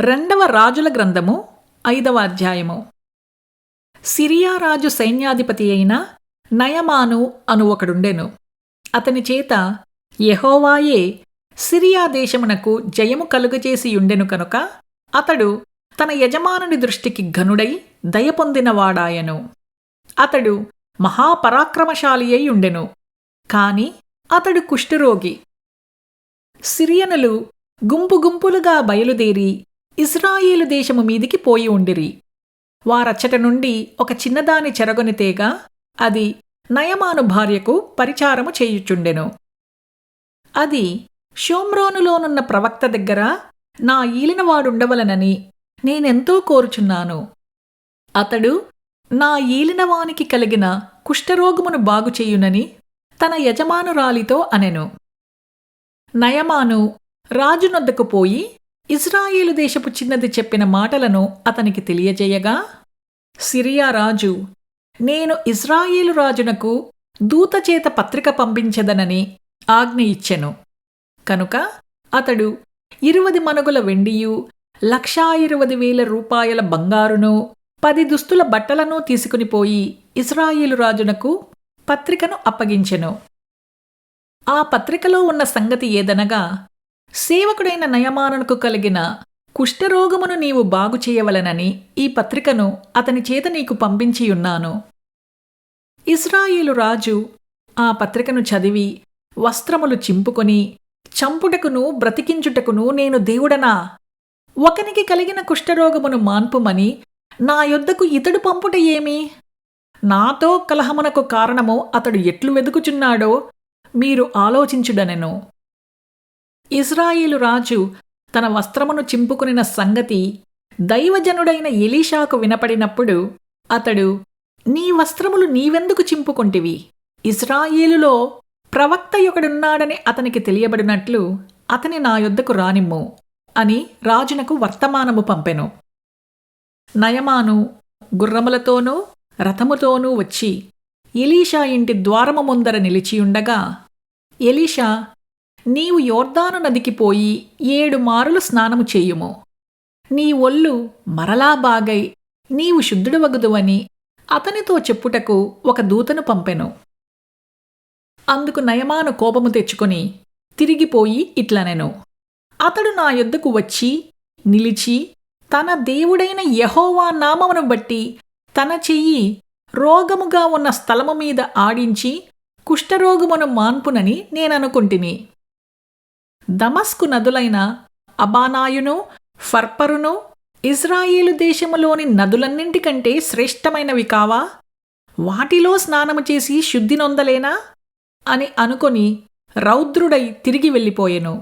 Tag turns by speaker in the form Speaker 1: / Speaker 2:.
Speaker 1: రెండవ రాజుల గ్రంథము 5వ అధ్యాయము. సిరియా రాజు సైన్యాధిపతి అయిన నయమాను అను ఒకడుండెను. అతని చేత యెహోవాయే సిరియా దేశమునకు జయము కలుగజేసియుండెను కనుక అతడు తన యజమానుని దృష్టికి ఘనుడై దయ పొందినవాడాయెను. అతడు మహాపరాక్రమశాలి అయి ఉండెను. కాని అతడు కుష్ఠరోగి. సిరియనులు గుంపు గుంపులుగా బయలుదేరి ఇశ్రాయేలు దేశము మీదికి పోయి ఉండిరి. వారచ్చట నుండి ఒక చిన్నదాని చెరగొని తేగ అది నయమాను భార్యకు పరిచారము చేయుచుండెను. అది షోమ్రోనులోనున్న ప్రవక్త దగ్గర నా ఈలినవాడుండవలనని నేనెంతో కోరుచున్నాను. అతడు నా ఈలినవానికి కలిగిన కుష్ఠరోగమును బాగుచేయునని తన యజమానురాలితో అనెను. నయమాను రాజునొద్దకు పోయి ఇశ్రాయేలు దేశపు చిన్నది చెప్పిన మాటలను అతనికి తెలియజేయగా, సిరియా రాజు నేను ఇశ్రాయేలు రాజునకు దూతచేత పత్రిక పంపించదనని ఆజ్ఞ ఇచ్చెను. కనుక అతడు 20 మణుగుల వెండియు 1,20,000 రూపాయల బంగారును 10 దుస్తుల బట్టలను తీసుకునిపోయి ఇశ్రాయేలు రాజునకు పత్రికను అప్పగించెను. ఆ పత్రికలో ఉన్న సంగతి ఏదనగా, సేవకుడైన నయమానునకు కలిగిన కుష్ఠరోగమును నీవు బాగుచేయవలనని ఈ పత్రికను అతని చేత నీకు పంపించియున్నాను. ఇశ్రాయేలు రాజు ఆ పత్రికను చదివి వస్త్రములు చింపుకొని, చంపుటకును బ్రతికించుటకును నేను దేవుడనా? ఒకనికి కలిగిన కుష్ఠరోగమును మాన్పుమని నా యొద్దకు ఇతడు పంపుట ఏమి? నాతో కలహమునకు కారణము అతడు ఎట్లు వెదుకుచున్నాడో మీరు ఆలోచించుడనెను. ఇశ్రాయేలు రాజు తన వస్త్రమును చింపుకునిన సంగతి దైవజనుడైన ఎలీషాకు వినపడినప్పుడు అతడు, నీ వస్త్రములు నీవెందుకు చింపుకొంటివి? ఇశ్రాయేలులో ప్రవక్త ఒకడున్నాడని అతనికి తెలియబడినట్లు అతని నా యొద్దకు రానిమ్ము అని రాజునకు వర్తమానము పంపెను. నయమాను గుర్రములతోనూ రథముతోనూ వచ్చి ఎలీషా ఇంటి ద్వారము ముందర నిలిచియుండగా, ఎలీషా, నీవు యోర్దాను నదికి పోయి 7 మారులు స్నానము చేయుము. నీ ఒళ్ళు మరలా బాగై నీవు శుద్ధుడవగుదువని అతనితో చెప్పుటకు ఒక దూతను పంపెను. అందుకు నయమాను కోపము తెచ్చుకొని తిరిగిపోయి ఇట్లనెను, అతడు నా యొద్దకు వచ్చి నిలిచి తన దేవుడైన యెహోవా నామమును బట్టి తన చెయ్యి రోగముగా ఉన్న స్థలము మీద ఆడించి కుష్ఠరోగమును మాన్పునని నేననుకుంటిని. దమస్కు నదులైన అబానాయును ఫర్పరును ఇశ్రాయేలు దేశములోని నదులన్నింటికంటే శ్రేష్టమైనవి కావా? వాటిలో స్నానము చేసి శుద్ధి నొందలేనా అని అనుకొని రౌద్రుడై తిరిగి వెళ్ళిపోయెను.